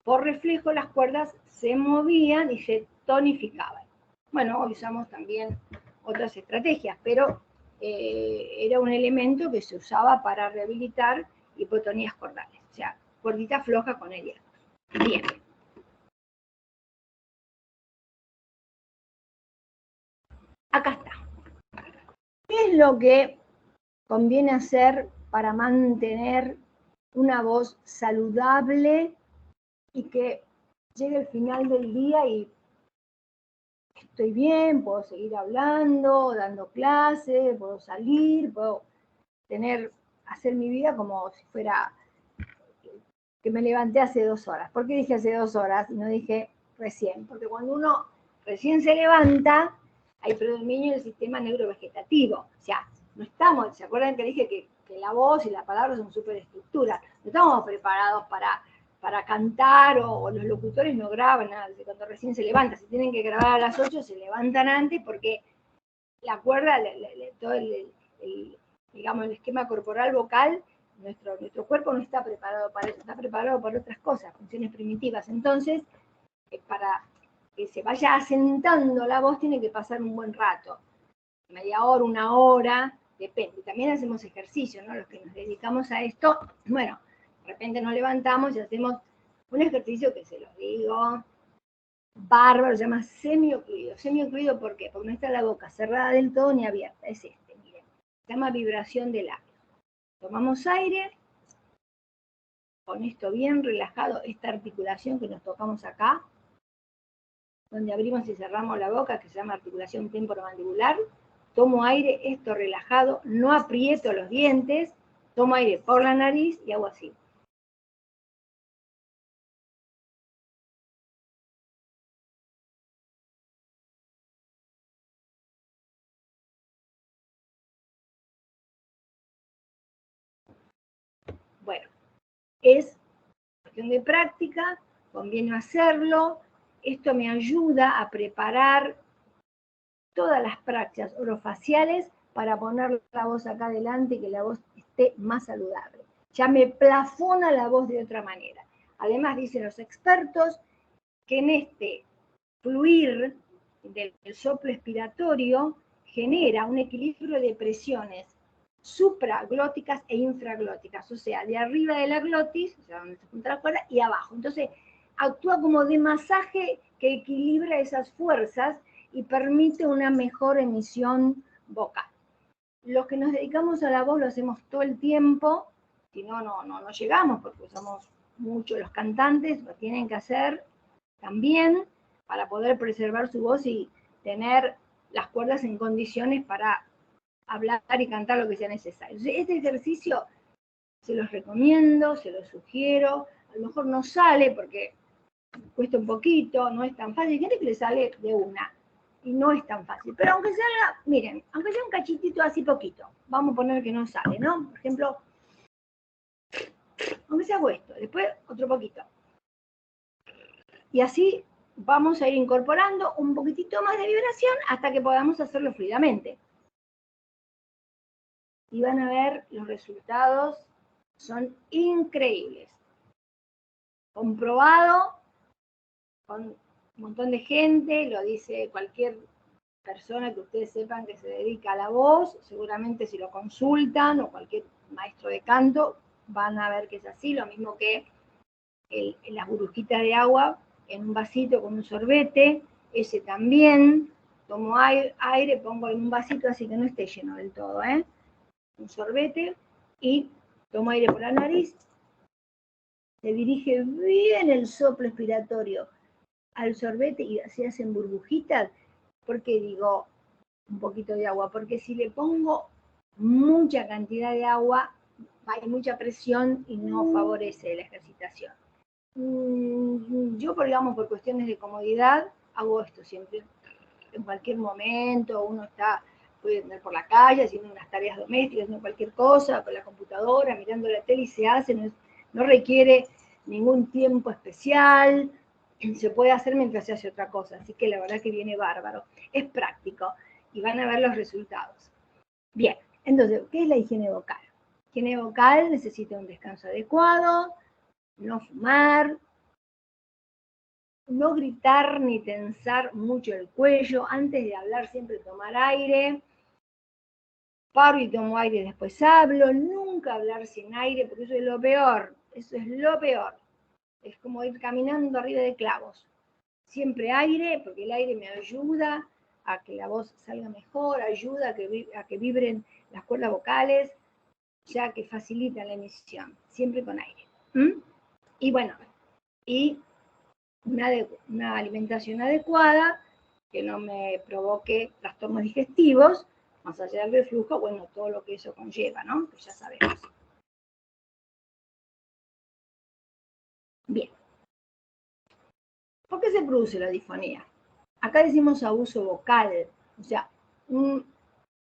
por reflejo las cuerdas se movían y se tonificaban. Bueno, hoy usamos también otras estrategias, pero era un elemento que se usaba para rehabilitar hipotonías cordales, o sea, cuerdita floja con el hierro. Bien. Acá está. ¿Qué es lo que conviene hacer para mantener una voz saludable y que llegue el final del día y estoy bien, puedo seguir hablando, dando clases, puedo salir, puedo hacer mi vida como si fuera que me levanté hace 2 horas? ¿Por qué dije hace 2 horas y no dije recién? Porque cuando uno recién se levanta, hay predominio del sistema neurovegetativo. O sea, no estamos, ¿se acuerdan que dije que la voz y la palabra son superestructuras? No estamos preparados para cantar, o los locutores no graban nada cuando recién se levantan. Si tienen que grabar a las 8, se levantan antes porque la cuerda, todo digamos, el esquema corporal vocal, nuestro cuerpo no está preparado para eso, está preparado para otras cosas, funciones primitivas. Entonces, para que se vaya asentando la voz tiene que pasar un buen rato, media hora, 1 hora, depende. También hacemos ejercicio, ¿no? Los que nos dedicamos a esto, bueno, de repente nos levantamos y hacemos un ejercicio que se los digo, bárbaro, se llama semiocluido. Semiocluido, ¿por qué? Porque no está la boca cerrada del todo ni abierta, es este, miren. Se llama vibración de labios. Tomamos aire, con esto bien relajado, esta articulación que nos tocamos acá, donde abrimos y cerramos la boca, que se llama articulación temporomandibular. Tomo aire, esto relajado, no aprieto los dientes, tomo aire por la nariz y hago así. Bueno, es cuestión de práctica, conviene hacerlo. Esto me ayuda a preparar todas las prácticas orofaciales para poner la voz acá adelante y que la voz esté más saludable. Ya me plafona la voz de otra manera. Además, dicen los expertos que en este fluir del soplo expiratorio genera un equilibrio de presiones supraglóticas e infraglóticas, o sea, de arriba de la glotis, o sea, donde se junta la cuerda, y abajo. Entonces, actúa como de masaje que equilibra esas fuerzas y permite una mejor emisión vocal. Los que nos dedicamos a la voz lo hacemos todo el tiempo, si no, no llegamos, porque somos muchos los cantantes, lo tienen que hacer también para poder preservar su voz y tener las cuerdas en condiciones para hablar y cantar lo que sea necesario. Este ejercicio se los recomiendo, se los sugiero, a lo mejor no sale porque cuesta un poquito, no es tan fácil, hay gente que le sale de una, y no es tan fácil, pero aunque salga, miren, aunque sea un cachitito así poquito, vamos a poner que no sale, ¿no? Por ejemplo, aunque sea esto, después otro poquito. Y así vamos a ir incorporando un poquitito más de vibración hasta que podamos hacerlo fluidamente. Y van a ver, los resultados son increíbles. Comprobado con un montón de gente, lo dice cualquier persona que ustedes sepan que se dedica a la voz, seguramente si lo consultan, o cualquier maestro de canto, van a ver que es así, lo mismo que las burbujitas de agua en un vasito con un sorbete, ese también, tomo aire, pongo en un vasito así que no esté lleno del todo, un sorbete, y tomo aire por la nariz, se dirige bien el soplo expiratorio al sorbete y así hacen burbujitas. ¿Por qué digo un poquito de agua? Porque si le pongo mucha cantidad de agua, hay mucha presión y no favorece la ejercitación. Yo, digamos, por cuestiones de comodidad, hago esto siempre. En cualquier momento, uno puede andar por la calle haciendo unas tareas domésticas, haciendo cualquier cosa, con la computadora, mirando la tele y se hace, no requiere ningún tiempo especial, se puede hacer mientras se hace otra cosa, así que la verdad que viene bárbaro. Es práctico y van a ver los resultados. Bien, entonces, ¿qué es la higiene vocal? Higiene vocal necesita un descanso adecuado, no fumar, no gritar ni tensar mucho el cuello. Antes de hablar siempre tomar aire. Paro y tomo aire y después hablo. Nunca hablar sin aire, porque eso es lo peor. Eso es lo peor. Es como ir caminando arriba de clavos. Siempre aire, porque el aire me ayuda a que la voz salga mejor, ayuda a que vibren las cuerdas vocales, ya que facilita la emisión. Siempre con aire. Y bueno, y una alimentación adecuada, que no me provoque trastornos digestivos, más allá del reflujo, bueno, todo lo que eso conlleva, ¿no? Que ya sabemos. Bien. ¿Por qué se produce la disfonía? Acá decimos abuso vocal, o sea, un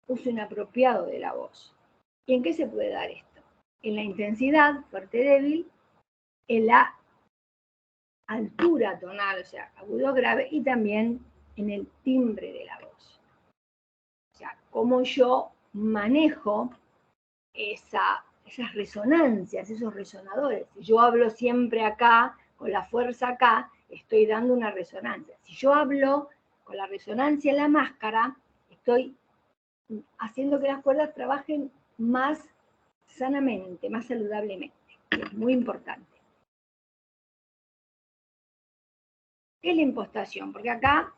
uso inapropiado de la voz. ¿Y en qué se puede dar esto? En la intensidad, fuerte, débil, en la altura tonal, o sea, agudo, grave, y también en el timbre de la voz. O sea, cómo yo manejo esas resonancias, esos resonadores. Si yo hablo siempre acá, con la fuerza acá, estoy dando una resonancia. Si yo hablo con la resonancia en la máscara, estoy haciendo que las cuerdas trabajen más sanamente, más saludablemente. Es muy importante. ¿Qué es la impostación? Porque acá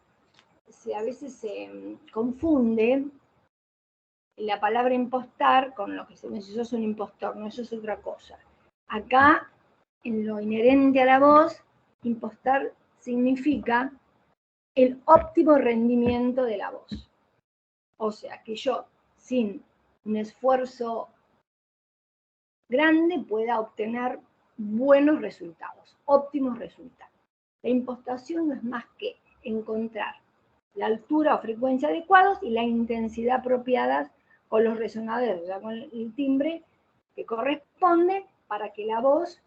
a veces se confunde la palabra impostar con lo que se dice, sos un impostor, no, eso es otra cosa. Acá, en lo inherente a la voz, impostar significa el óptimo rendimiento de la voz. O sea, que yo, sin un esfuerzo grande, pueda obtener buenos resultados, óptimos resultados. La impostación no es más que encontrar la altura o frecuencia adecuados y la intensidad apropiadas con los resonadores, o sea, con el timbre que corresponde para que la voz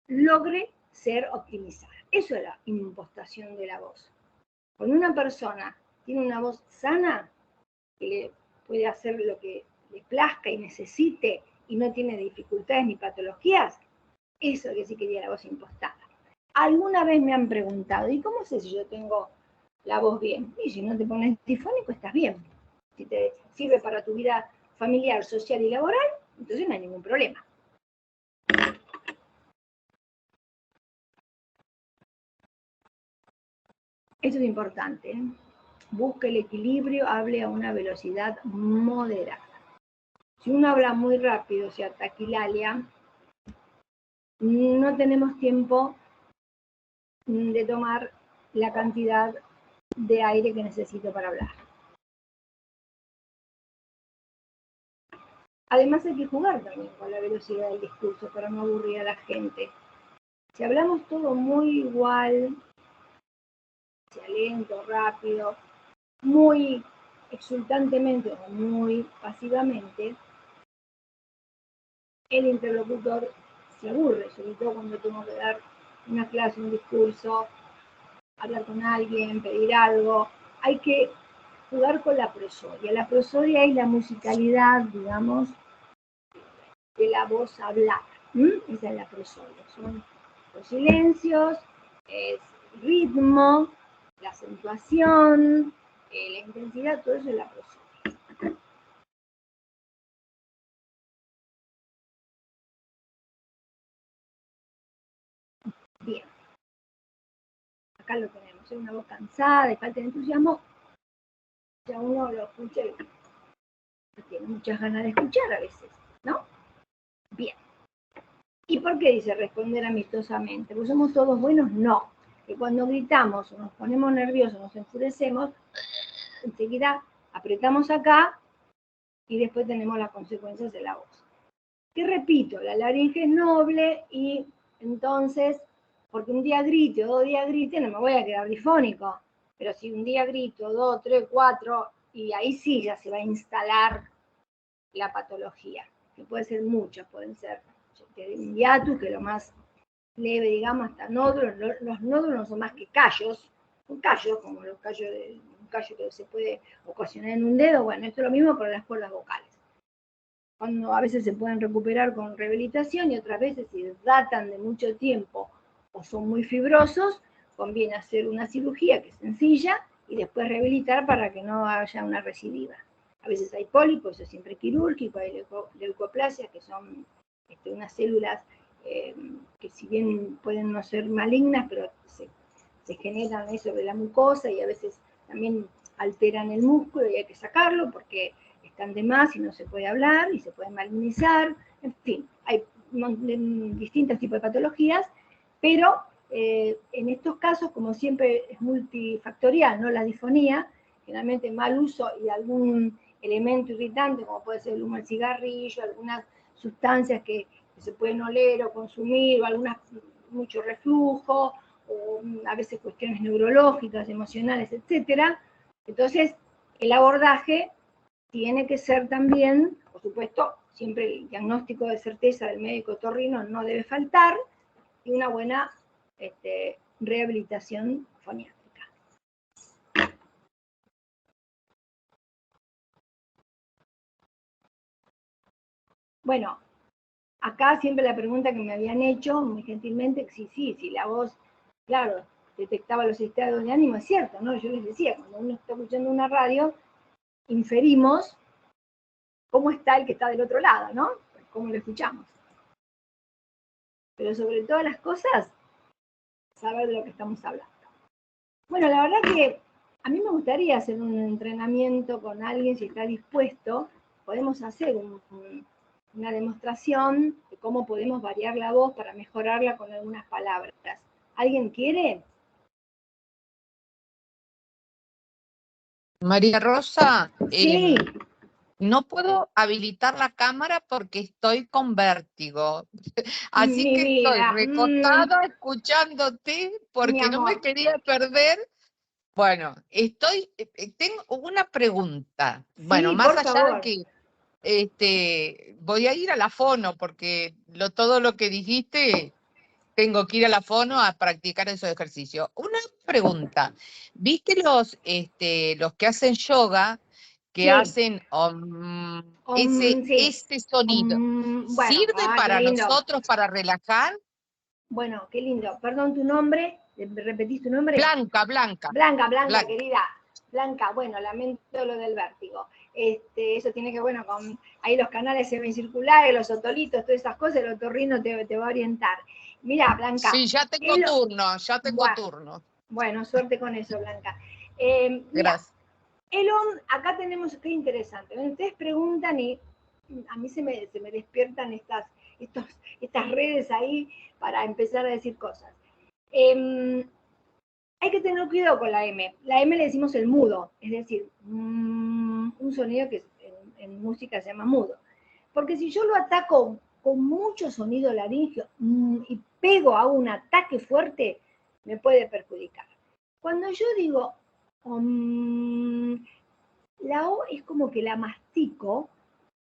logre ser optimizada. Eso es la impostación de la voz. Cuando una persona tiene una voz sana, que le puede hacer lo que le plazca y necesite y no tiene dificultades ni patologías, eso es que sí quería la voz impostada. Alguna vez me han preguntado, ¿y cómo sé si yo tengo la voz bien? Y si no te pones difónico, estás bien. Si te sirve para tu vida familiar, social y laboral, entonces no hay ningún problema. Eso es importante. Busque el equilibrio, hable a una velocidad moderada. Si uno habla muy rápido, o sea, taquilalia, no tenemos tiempo de tomar la cantidad de aire que necesito para hablar. Además hay que jugar también con la velocidad del discurso para no aburrir a la gente. Si hablamos todo muy igual, sea lento, rápido, muy exultantemente o muy pasivamente, el interlocutor se aburre, sobre todo cuando tengo que dar una clase, un discurso, hablar con alguien, pedir algo. Hay que jugar con la prosodia. La prosodia es la musicalidad, digamos, de la voz hablada. Esa es la prosodia. Son los silencios, es ritmo, la acentuación, la intensidad, todo eso es la prosodia. Bien. Acá lo tenemos, es una voz cansada, de falta de entusiasmo. Ya uno lo escucha y tiene muchas ganas de escuchar a veces, ¿no? Bien. ¿Y por qué dice responder amistosamente? ¿Porque somos todos buenos? No. Que cuando gritamos o nos ponemos nerviosos, nos enfurecemos, enseguida apretamos acá y después tenemos las consecuencias de la voz. Que repito, la laringe es noble y entonces, porque un día grite o 2 días grite, no me voy a quedar difónico. Pero si un día grito, 2, 3, 4, y ahí sí ya se va a instalar la patología, que puede ser muchas, pueden ser un hiatus, que lo más leve, digamos, hasta nódulos. Los nódulos no son más que callos, son callos, como los callos de un callo que se puede ocasionar en un dedo. Bueno, esto es lo mismo para las cuerdas vocales. Cuando a veces se pueden recuperar con rehabilitación y otras veces si datan de mucho tiempo o son muy fibrosos, conviene hacer una cirugía que es sencilla y después rehabilitar para que no haya una recidiva. A veces hay pólipos, eso es siempre quirúrgico, hay leucoplasias, que son unas células que si bien pueden no ser malignas, pero se generan ahí sobre la mucosa y a veces también alteran el músculo y hay que sacarlo porque están de más y no se puede hablar y se pueden malignizar. En fin, hay distintos tipos de patologías, pero en estos casos, como siempre es multifactorial, ¿no? La disfonía, generalmente mal uso y algún elemento irritante, como puede ser el humo del cigarrillo, algunas sustancias que se pueden oler o consumir, o mucho reflujo, o a veces cuestiones neurológicas, emocionales, etcétera. Entonces, el abordaje tiene que ser también, por supuesto, siempre el diagnóstico de certeza del médico otorrino no debe faltar, y una buena rehabilitación foniátrica. Bueno, acá siempre la pregunta que me habían hecho, muy gentilmente, si la voz, claro, detectaba los estados de ánimo, es cierto, ¿no? Yo les decía, cuando uno está escuchando una radio, inferimos cómo está el que está del otro lado, ¿no? Cómo lo escuchamos. Pero sobre todas las cosas, saber de lo que estamos hablando. Bueno, la verdad que a mí me gustaría hacer un entrenamiento con alguien, si está dispuesto, podemos hacer una demostración de cómo podemos variar la voz para mejorarla con algunas palabras. ¿Alguien quiere? María Rosa, Sí. no puedo habilitar la cámara porque estoy con vértigo. Así Mi que estoy vida. recostada escuchándote Mi porque no me amor. quería perder. Bueno, tengo una pregunta. Bueno, Sí, más por allá de favor. que voy a ir a la fono porque todo lo que dijiste, tengo que ir a la fono a practicar esos ejercicios. Una pregunta, ¿viste los que hacen yoga, que Sí. hacen Sí. ese sonido? Bueno, ¿Sirve qué para lindo. nosotros para relajar? Bueno, qué lindo. Perdón, ¿tu nombre? ¿Repetís tu nombre? Blanca. Blanca, querida. Blanca, bueno, lamento lo del vértigo. Eso tiene que, bueno, con ahí los canales semicirculares, los otolitos, todas esas cosas, el otorrino te va a orientar. Mira, Blanca. Sí, ya tengo turno. Bueno, suerte con eso, Blanca. Mira, Gracias. acá tenemos, qué interesante. Ustedes preguntan y a mí se me despiertan estas redes ahí para empezar a decir cosas. Hay que tener cuidado con la M. La M le decimos el mudo, es decir, un sonido que en música se llama mudo. Porque si yo lo ataco con mucho sonido laringio y hago un ataque fuerte, me puede perjudicar. Cuando yo digo, la O es como que la mastico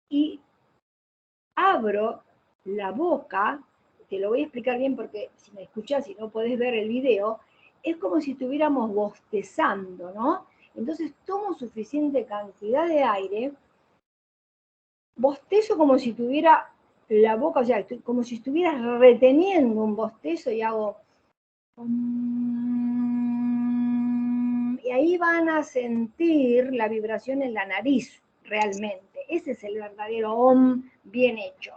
y abro la boca, te lo voy a explicar bien porque si me escuchás y no podés ver el video, es como si estuviéramos bostezando, ¿no? Entonces tomo suficiente cantidad de aire, bostezo como si tuviera la boca, o sea, como si estuvieras reteniendo un bostezo y hago... y ahí van a sentir la vibración en la nariz, realmente. Ese es el verdadero OM bien hecho.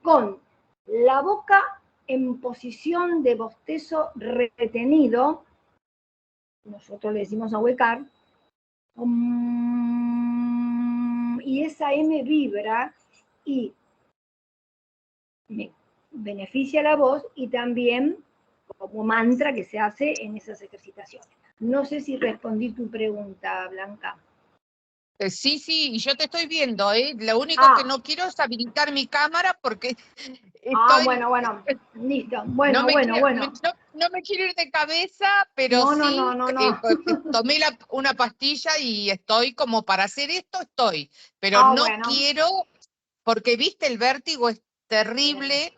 Con la boca en posición de bostezo retenido, nosotros le decimos ahuecar, y esa M vibra y me beneficia la voz y también como mantra que se hace en esas ejercitaciones. No sé si respondí tu pregunta, Blanca. Sí, y yo te estoy viendo, ¿eh? Lo único que no quiero es habilitar mi cámara porque estoy... Bueno, listo. Bueno. No me quiero ir de cabeza, pero No. tomé una pastilla y estoy como para hacer esto, pero no quiero, porque viste, el vértigo es terrible,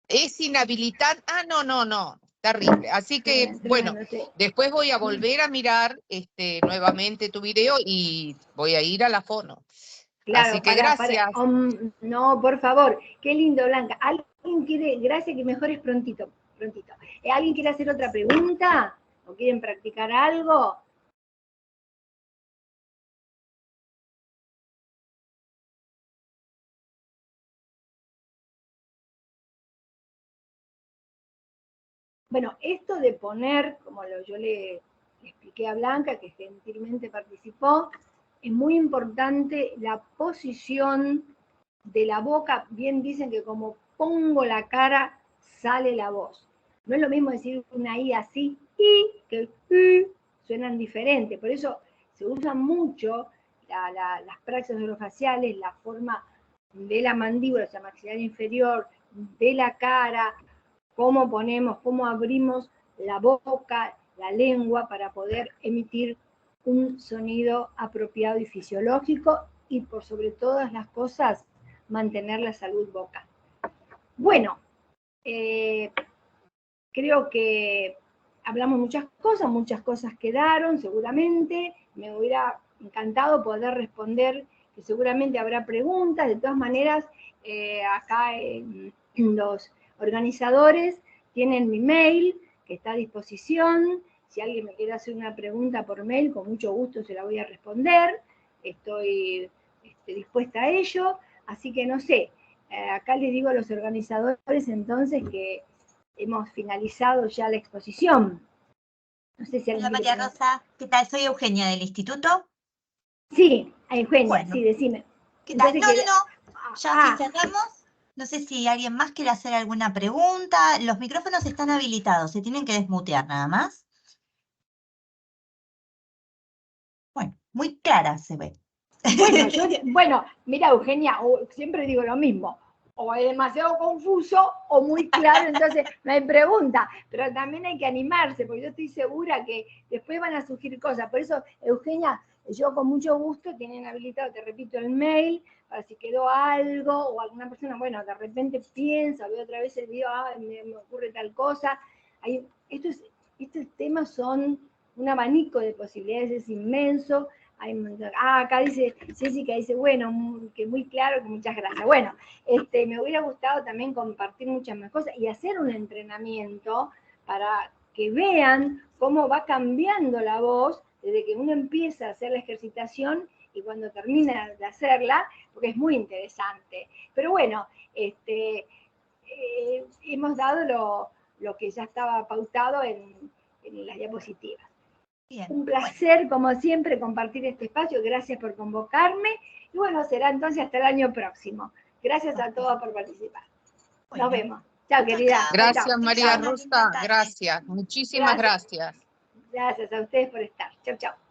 es inhabilitante, no, terrible. Así que, bueno, después voy a volver a mirar nuevamente tu video y voy a ir a la fono. Claro, así que gracias. No, por favor, qué lindo, Blanca. Alguien quiere, gracias, que mejores prontito. prontito. ¿Alguien quiere hacer otra pregunta? ¿O quieren practicar algo? Bueno, esto de poner, como yo le expliqué a Blanca, que gentilmente participó, es muy importante la posición de la boca. Bien dicen que como pongo la cara, sale la voz. No es lo mismo decir una I así, I, que suenan diferentes. Por eso se usan mucho las praxias orofaciales, la forma de la mandíbula, o sea, maxilar inferior, de la cara, cómo ponemos, cómo abrimos la boca, la lengua para poder emitir un sonido apropiado y fisiológico y por sobre todas las cosas mantener la salud vocal. Bueno, creo que hablamos muchas cosas quedaron seguramente, me hubiera encantado poder responder, que seguramente habrá preguntas, de todas maneras, acá los organizadores tienen mi mail, que está a disposición. Si alguien me quiere hacer una pregunta por mail, con mucho gusto se la voy a responder. Estoy dispuesta a ello. Así que no sé, acá les digo a los organizadores entonces que hemos finalizado ya la exposición. No sé si Hola María Rosa, ¿qué tal? Soy Eugenia del instituto. Sí, Eugenia, bueno, sí, decime. ¿Qué tal? Entonces, no, ya sí cerramos. No sé si alguien más quiere hacer alguna pregunta. Los micrófonos están habilitados, se tienen que desmutear nada más. Bueno, muy clara se ve. Bueno, mira Eugenia, siempre digo lo mismo. O es demasiado confuso o muy claro, entonces no hay pregunta. Pero también hay que animarse, porque yo estoy segura que después van a surgir cosas. Por eso, Eugenia, yo con mucho gusto tienen habilitado, te repito, el mail, para si quedó algo, o alguna persona, bueno, de repente piensa, ve otra vez el video, me ocurre tal cosa. Estos temas son un abanico de posibilidades, es inmenso. Acá dice Jessica, dice, bueno, que muy claro, que muchas gracias. Bueno, me hubiera gustado también compartir muchas más cosas y hacer un entrenamiento para que vean cómo va cambiando la voz desde que uno empieza a hacer la ejercitación y cuando termina de hacerla, porque es muy interesante. Pero bueno, hemos dado lo que ya estaba pautado en las diapositivas. Bien, un placer, como siempre, compartir este espacio. Gracias por convocarme. Y bueno, será entonces hasta el año próximo. Gracias a todos por participar. Nos vemos. Chao, querida. Gracias, chao. María Rosa. Gracias. Muchísimas gracias. Gracias a ustedes por estar. Chao, chao.